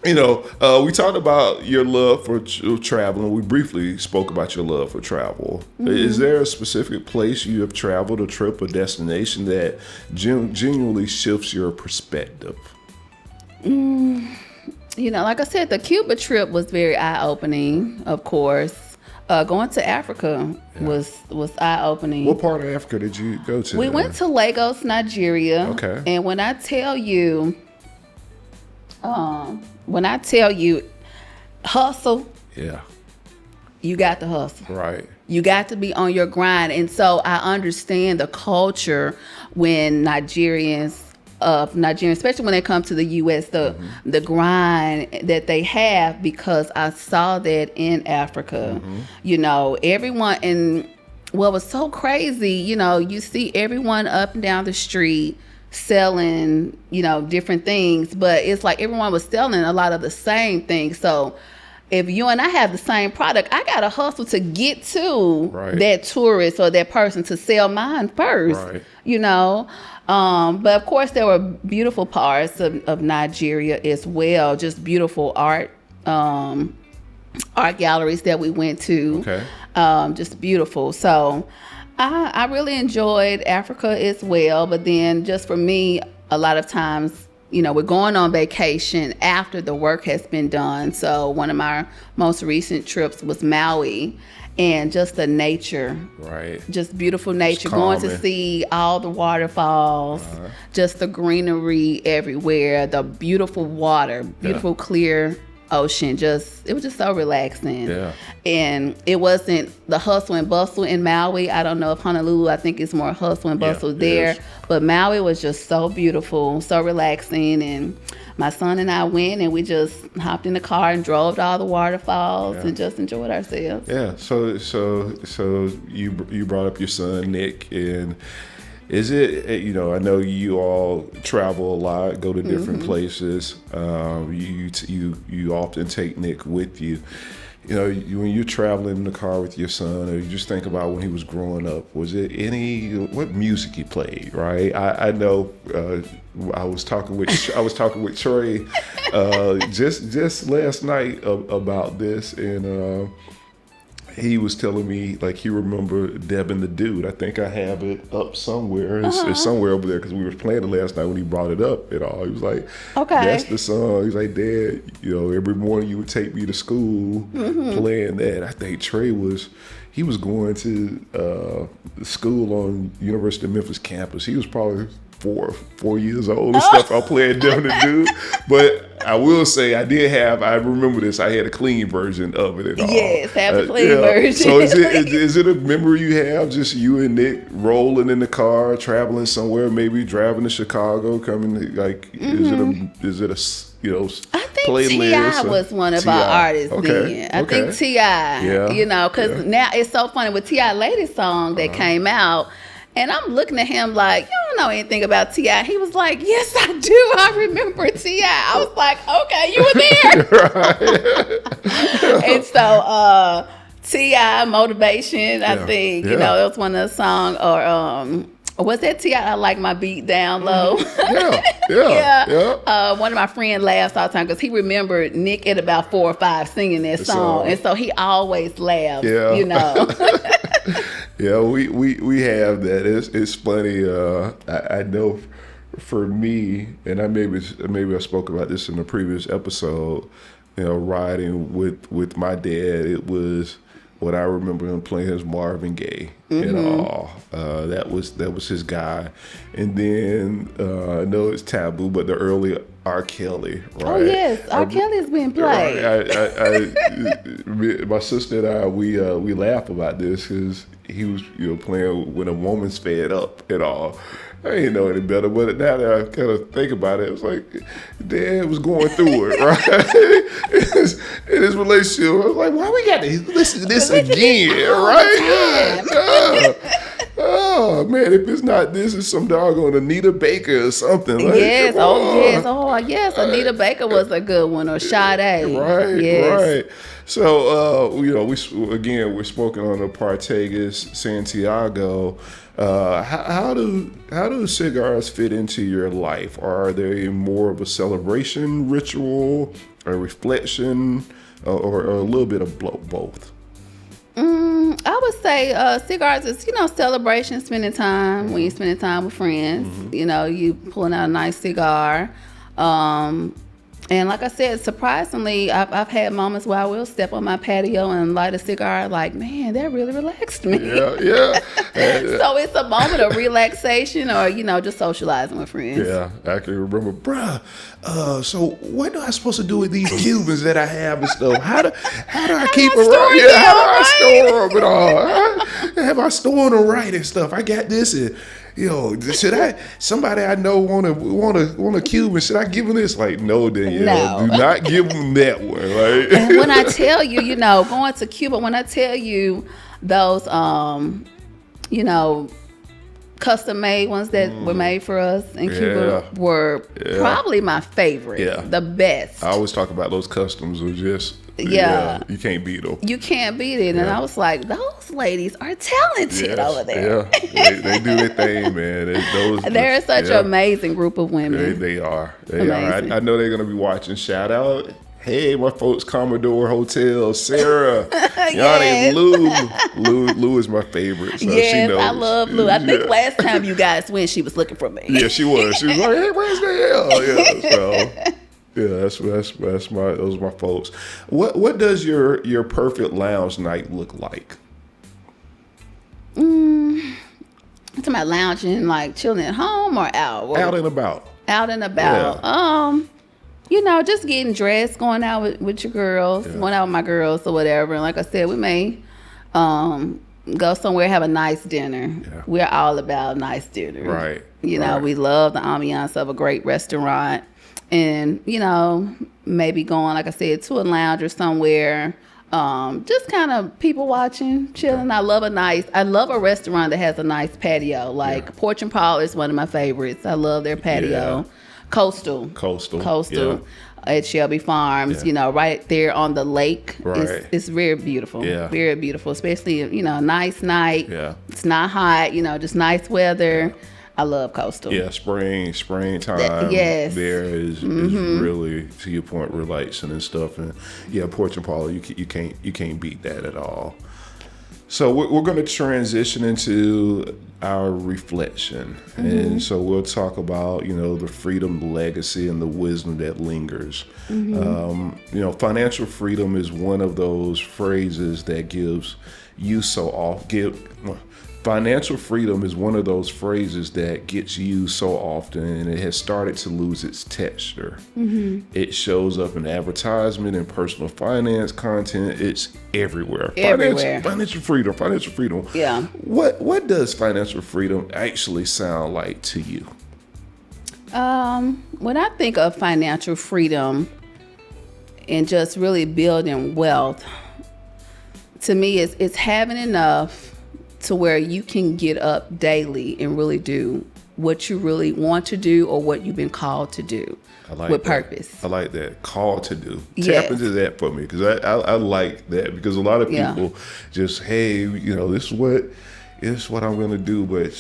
you know, we talked about your love for traveling. We briefly spoke about your love for travel. Is there a specific place you have traveled, a trip, a destination that genuinely shifts your perspective? You know, like I said, the Cuba trip was very eye-opening, of course. Going to Africa was eye-opening. What part of Africa did you go to? We went to Lagos, Nigeria. Okay. And when I tell you, hustle, you got to hustle. Right. You got to be on your grind. And so I understand the culture when Nigerians, especially when they come to the U.S., the grind that they have, because I saw that in Africa. You know, everyone, and what was so crazy, you know, you see everyone up and down the street selling, you know, different things, but it's like everyone was selling a lot of the same things. So if you and I have the same product, I got to hustle to get to that tourist or that person to sell mine first, you know. But of course, there were beautiful parts of Nigeria as well, just beautiful art galleries that we went to, just beautiful. So I really enjoyed Africa as well. But then just for me, a lot of times, you know, we're going on vacation after the work has been done. So one of my most recent trips was Maui. And just the nature, just beautiful nature, going to see all the waterfalls, just the greenery everywhere, the beautiful water, beautiful clear ocean. It was just so relaxing. And it wasn't the hustle and bustle in Maui. I don't know if Honolulu, I think it's more hustle and bustle there, but Maui was just so beautiful, so relaxing. And my son and I went, and we just hopped in the car and drove to all the waterfalls and just enjoyed ourselves. Yeah. So you brought up your son Nick, and is it, you know, I know you all travel a lot, go to different places. You often take Nick with you. You know, when you're traveling in the car with your son, or you just think about when he was growing up, was it what music he played, right? I know I was talking with Trey just last night about this, and he was telling me, like, he remembered Deb and the Dude. I think I have it up somewhere. It's somewhere over there, because we were playing it last night when he brought it up and all. He was like, that's the song. He's like, Dad, you know, every morning you would take me to school playing that. I think Trey was going to school on University of Memphis campus. He was probably 4 years old and stuff. I played Deb and the Dude. But I will say, I remember this, I had a clean version of it and all. Yes, have a clean version. So is it a memory you have, just you and Nick rolling in the car, traveling somewhere, maybe driving to Chicago, coming, like, is it a you know, I think playlist? T.I. was one of our artists then. I think T.I., you know, because now it's so funny with T.I. latest song that came out, and I'm looking at him like, you don't know anything about T.I. He was like, yes, I do. I remember T.I. I was like, okay, you were there. And so T.I. Motivation, I think, you know, that was one of the songs. Or was that T.I. I Like My Beat Down Low? One of my friends laughs all the time because he remembered Nick at about 4 or 5 singing that song. And so he always laughs, you know. Yeah, we have that. It's funny. I know for me, and maybe I spoke about this in a previous episode. You know, riding with my dad, it was what I remember him playing his Marvin Gaye and all. That was his guy. And then I know it's taboo, but the early R. Kelly, right? Oh yes, R. Kelly's been played. My sister and I, we laugh about this because he was, playing when a woman's fed up and all. I ain't know any better, but now that I kind of think about it, it's like Dad was going through it, right? in his relationship, I was like, why we got to listen to this again, right? Yeah. Oh man, if it's not this, it's some doggone Anita Baker or something. Like, yes, yes, Anita Baker was a good one, or Sade. Right, yes. right. So we're smoking on the Partagas Santiago. How do cigars fit into your life? Are they more of a celebration ritual, a reflection, or a little bit of both? I would say cigars is, celebration, spending time when you're spending time with friends. Mm-hmm. You pulling out a nice cigar. And like I said, surprisingly, I've had moments where I will step on my patio and light a cigar. Like, man, that really relaxed me. Yeah. So it's a moment of relaxation, or just socializing with friends. Yeah, I can remember, bruh. So what am I supposed to do with these Cubans that I have and stuff? How do I keep them right? Yeah, how do I store them and all? Have I stored them right and stuff? I got this and. Should somebody I know want a Cuban, should I give them this? Like, no, Danyell, no. Do not give them that one. Right? And when I tell you, going to Cuba, when I tell you those, custom made ones that were made for us in Cuba were probably my favorite, the best. I always talk about those customs were just, you can't beat them. You can't beat it. And I was like, those ladies are talented over there. Yeah, they do their thing, man. They're such an amazing group of women. They are. I know they're going to be watching. Shout out. Hey, my folks, Commodore Hotel, Sarah, Yanni, Lou is my favorite. So yes, she knows. I love Lou. I think last time you guys went, she was looking for me. Yeah, she was. She was like, hey, where's Danyell? Those are my folks. What does your perfect lounge night look like? It's about lounging, like chilling at home or out? Out and about. Out and about. Yeah. Just getting dressed, going out with your girls, going out with my girls or whatever. And like I said, we may go somewhere, have a nice dinner. Yeah. We're all about nice dinner. Right. We love the ambiance of a great restaurant. And, maybe going, like I said, to a lounge or somewhere. Just kind of people watching, chilling. I love a restaurant that has a nice patio. Like Porch and Paul is one of my favorites. I love their patio. Yeah. Coastal at Shelby Farms, right there on the lake. Right. It's very beautiful. Yeah. Very beautiful, especially, nice night. Yeah. It's not hot, just nice weather. Yeah. I love Coastal. Yeah, springtime. Yes. There is really, to your point, relaxing and stuff. And Porch and Paula, you can't beat that at all. So we're going to transition into our reflection. And so we'll talk about, the freedom, the legacy, and the wisdom that lingers. Financial freedom is one of those phrases that gives you financial freedom is one of those phrases that gets used so often, and it has started to lose its texture. It shows up in advertisement and personal finance content. It's everywhere. Financial freedom. Yeah. What does financial freedom actually sound like to you? When I think of financial freedom and just really building wealth, to me, it's having enough to where you can get up daily and really do what you really want to do or what you've been called to do with purpose. I like that. Called to do. Yes. Tap into that for me, because I like that, because a lot of people just, hey, this is what I'm going to do, but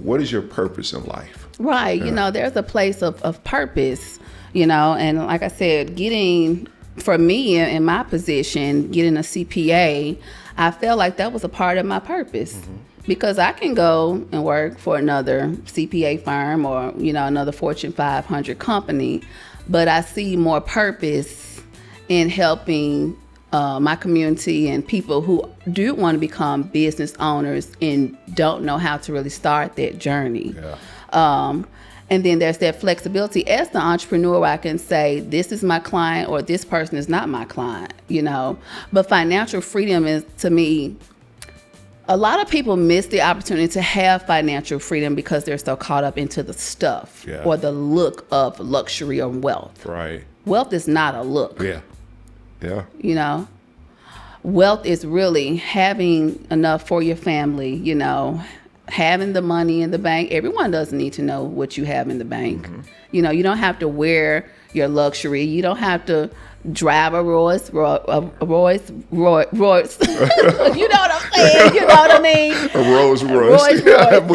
what is your purpose in life? Right. There's a place of purpose, and like I said, for me in my position, getting a CPA, I felt like that was a part of my purpose, because I can go and work for another CPA firm or, another Fortune 500 company, but I see more purpose in helping my community and people who do want to become business owners and don't know how to really start that journey. And then there's that flexibility as the entrepreneur where I can say, this is my client or this person is not my client, you know. But financial freedom is, to me, a lot of people miss the opportunity to have financial freedom because they're so caught up into the stuff or the look of luxury or wealth. Right. Wealth is not a look. Yeah. Yeah. You know, wealth is really having enough for your family, you know, having the money in the bank. Everyone doesn't need to know what you have in the bank. Mm-hmm. You know, you don't have to wear your luxury. You don't have to drive a Royce. You know what I'm saying? You know what I mean? A Rolls Royce.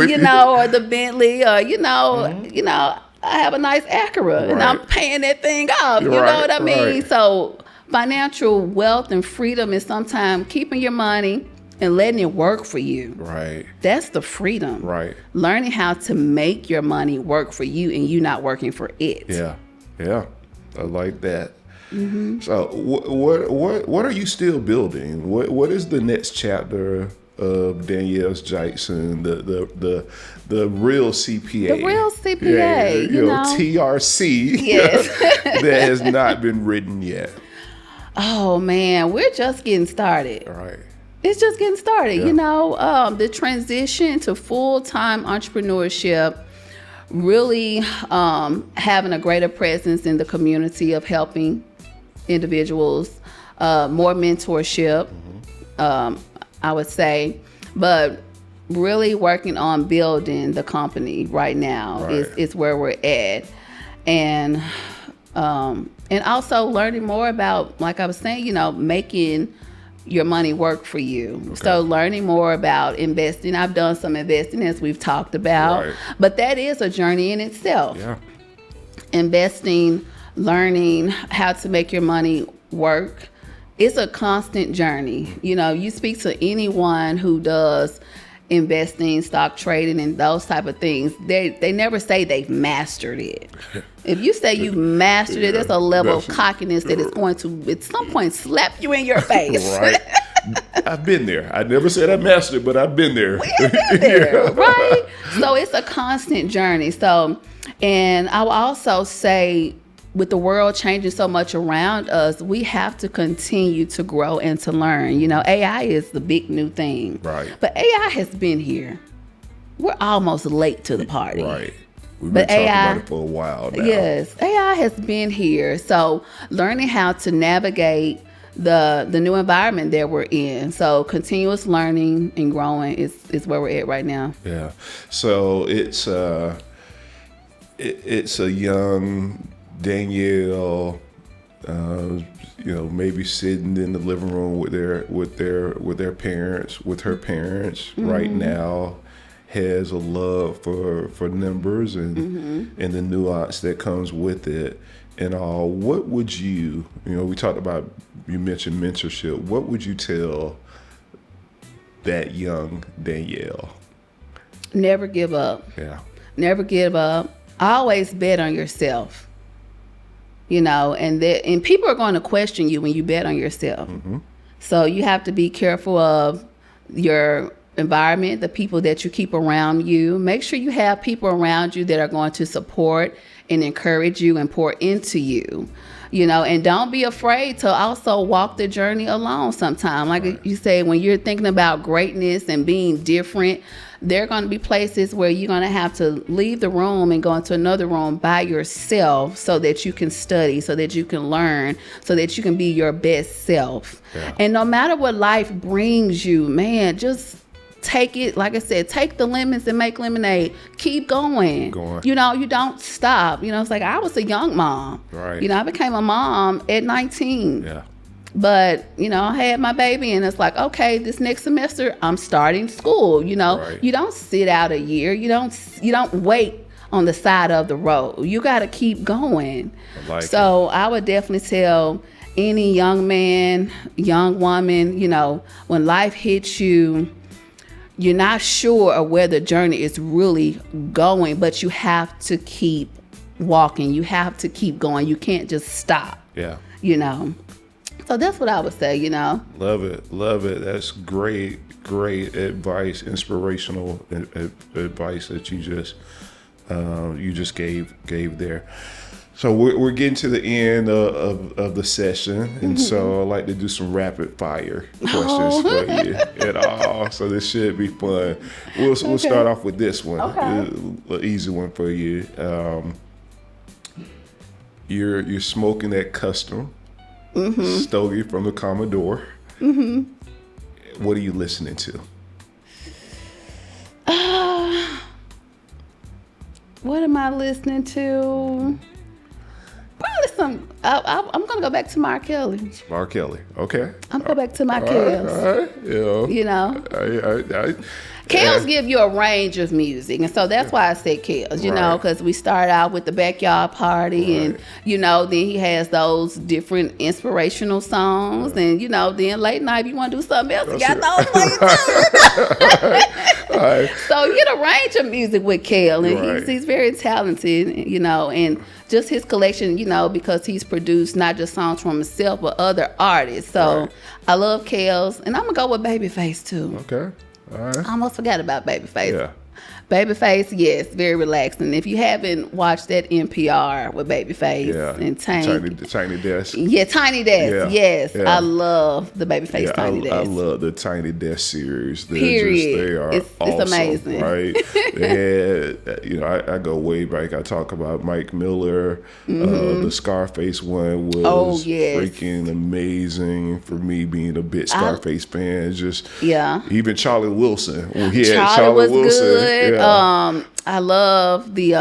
You know, or the Bentley, or, you know, I have a nice Acura and I'm paying that thing off. You know what I mean? Right. So financial wealth and freedom is sometimes keeping your money and letting it work for you. Right. That's the freedom. Right. Learning how to make your money work for you and you not working for it. Yeah. Yeah. I like that. Mm-hmm. So what are you still building? What is the next chapter of Danyell Jackson, the real CPA? The real CPA, yeah, you know. TRC. Yes. That has not been written yet. Oh man, we're just getting started. All right. It's just getting started. Yeah. You know, the transition to full-time entrepreneurship, really having a greater presence in the community of helping individuals, more mentorship, I would say, but really working on building the company right now is where we're at. And also learning more about, like I was saying, you know, making your money work for you. Okay. So learning more about investing. I've done some investing, as we've talked about, but that is a journey in itself. Yeah. Investing, learning how to make your money work. It's a constant journey. You know, you speak to anyone who does investing, stock trading, and those type of things, they never say they've mastered it. If you say you mastered it, there's a level of cockiness that is going to, at some point, slap you in your face. Right. I've been there. I never said I mastered it, but I've been there. We've been there, right? So it's a constant journey. So, and I will also say, with the world changing so much around us, we have to continue to grow and to learn. You know, AI is the big new thing. Right. But AI has been here. We're almost late to the party. Right. We've been talking about it for a while now. Yes, AI has been here. So learning how to navigate the new environment that we're in. So continuous learning and growing is where we're at right now. Yeah. So it's a young Danyell, you know, maybe sitting in the living room with their parents, with her parents right now, has a love for numbers and the nuance that comes with it and all. What would you know, we talked about, you mentioned mentorship. What would you tell that young Danyell? Never give up. Yeah. Never give up. Always bet on yourself. You know, and people are going to question you when you bet on yourself. So you have to be careful of your environment, the people that you keep around you. Make sure you have people around you that are going to support and encourage you and pour into you. You know, and don't be afraid to also walk the journey alone sometime. Like you say, when you're thinking about greatness and being different, there are going to be places where you're going to have to leave the room and go into another room by yourself so that you can study, so that you can learn, so that you can be your best self. Yeah. And no matter what life brings you, man, just take it. Like I said, take the lemons and make lemonade. Keep going. You know, you don't stop. You know, it's like I was a young mom. Right. You know, I became a mom at 19. Yeah. But, you know, I had my baby and it's like, okay, this next semester I'm starting school. You know, you don't sit out a year. You don't wait on the side of the road. You got to keep going. I would definitely tell any young man, young woman, you know, when life hits you, you're not sure of where the journey is really going, but you have to keep walking. You have to keep going. You can't just stop. Yeah. You know. So that's what I would say, you know. Love it. Love it. That's great advice, inspirational advice that you just you just gave there. So we're getting to the end of the session, and so I'd like to do some rapid fire questions for you at all. So this should be fun. We'll start off with this one. Okay. An easy one for you. You're smoking that custom stogie from the Commodore. What are you listening to? What am I listening to? Probably some. I'm gonna go back to Mark Kelly. Mark Kelly. Okay. I'm gonna go back to my Kells. All right. Yeah. You know, I Kells give you a range of music, and so that's why I said Kells. You know, because we start out with the backyard party, and then he has those different inspirational songs, and then late night if you want to do something else, you got those for you too. So you get a range of music with Kel, and he's very talented, and just his collection, because he's produced not just songs from himself but other artists. So I love Kel's, and I'm gonna go with Babyface too. Okay. All right. I almost forgot about Babyface. Yeah. Babyface, yes, very relaxing. If you haven't watched that NPR with Babyface and Tiny Desk. Yeah, Tiny Desk. Yes. Yeah. I love the Babyface Tiny Desk. I love the Tiny Desk series. Period. They are it's awesome, amazing. Right? They had, I go way back. I talk about Mike Miller. The Scarface one was freaking amazing for me, being a bit Scarface fan. Just even Charlie Wilson. Charlie was Wilson. Good. Yeah. I love the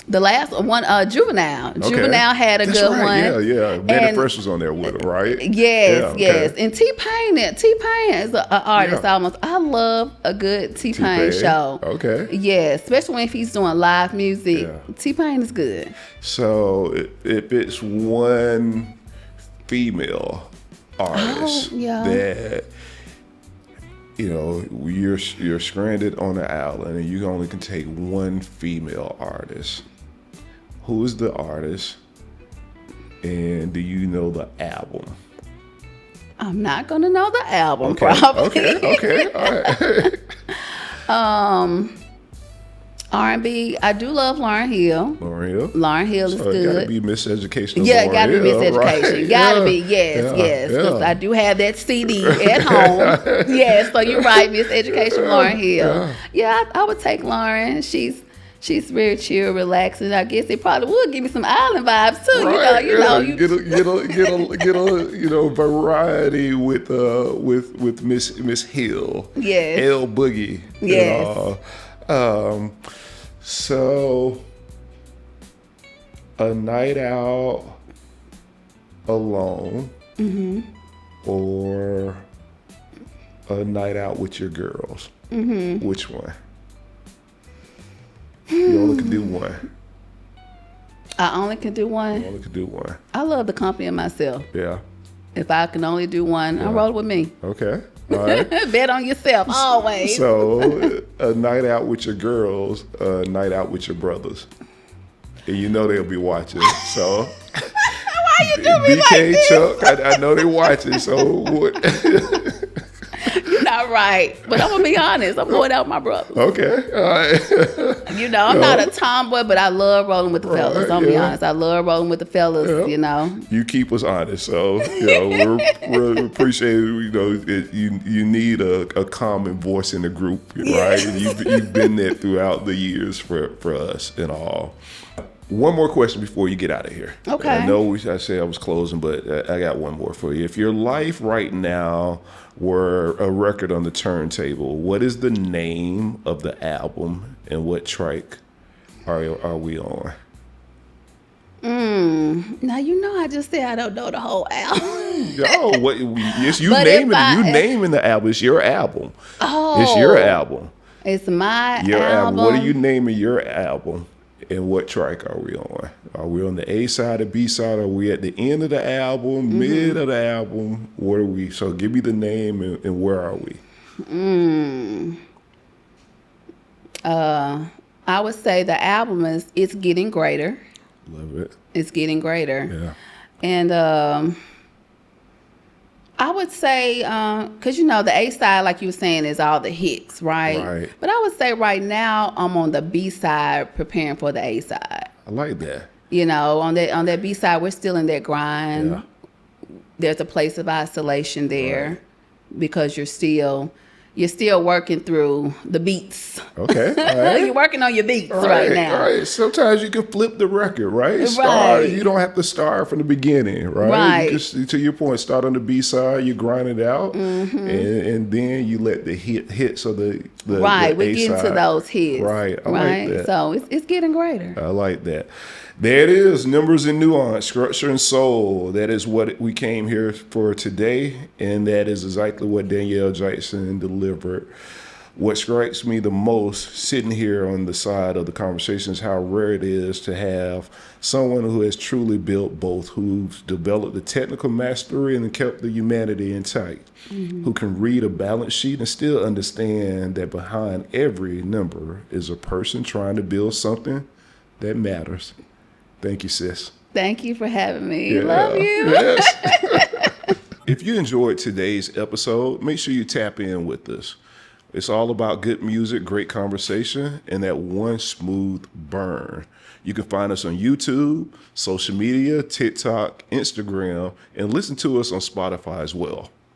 last one, Juvenile. Okay. Juvenile had a good one. Yeah. Manny Fresh was on there with him, right? Yes. And T-Pain is an artist almost. I love a good T-Pain show. Okay. Yeah, especially if he's doing live music. Yeah. T-Pain is good. So if it's one female artist that you're stranded on an island and you only can take one female artist, who is the artist, and do you know the album? I'm not gonna know the album, probably. Okay, all right. R&B, I do love Lauryn Hill. Lauryn Hill is good. Gotta be Miseducation. Yeah, gotta be Miseducation. Right? Gotta be, yes. Because I do have that CD at home. Yes, so you're right, Miseducation, Lauryn Hill. Yeah, I would take Lauryn. She's very chill, relaxing. I guess it probably would give me some island vibes too. Right. You get a variety with Miss Hill. Yes. L Boogie. Yes. So a night out alone or a night out with your girls, which one? You only can do one. I only can do one? You only can do one. I love the company of myself. Yeah. If I can only do one, I roll with me. Okay. All right. Bet on yourself, always. So, a night out with your girls, a night out with your brothers. And they'll be watching. So, why you do me like BK, this? Chuck, I know they're watching. So, what? You're not right. But I'm going to be honest. I'm going out with my brothers. Okay. All right. I'm not a tomboy, but I love rolling with the fellas. I'll be honest. I love rolling with the fellas, You keep us honest. So, we appreciate it. You need a common voice in the group, right? And you've been there throughout the years for us and all. One more question before you get out of here. Okay. I know I said I was closing, but I got one more for you. If your life right now were a record on the turntable, what is the name of the album and what track are we on? Now I just said I don't know the whole album. Yes, you naming the album. It's your album. Oh, it's your album. It's my album. What are you naming your album? And what track are we on? Are we on the A side or B side? Are we at the end of the album, mid of the album? Where are we? So give me the name and where are we? I would say the album is It's Getting Greater. Love it. It's Getting Greater. Yeah. And I I would say, because the A side, like you were saying, is all the hits, right? Right. But I would say right now I'm on the B side, preparing for the A side. I like that. On that B side, we're still in that grind. Yeah. There's a place of isolation there Right. because you're still working through the beats. Okay. All right. You're working on your beats right now. All right. Sometimes you can flip the record, right? Right. You don't have to start from the beginning, right? Right. You just, to your point, start on the B side, you grind it out, and then you let the hits of the Right, the we get into A-side. those hits. Right. I right. like that. So it's getting greater. I like that. There it is, numbers and nuance, structure and soul. That is what we came here for today, and that is exactly what Danyell Jackson delivered. What strikes me the most sitting here on the side of the conversation is how rare it is to have someone who has truly built both, who's developed the technical mastery and kept the humanity intact, who can read a balance sheet and still understand that behind every number is a person trying to build something that matters. Thank you, sis. Thank you for having me. Yeah. Love you. Yes. If you enjoyed today's episode, make sure you tap in with us. It's all about good music, great conversation, and that one smooth burn. You can find us on YouTube, social media, TikTok, Instagram, and listen to us on Spotify as well.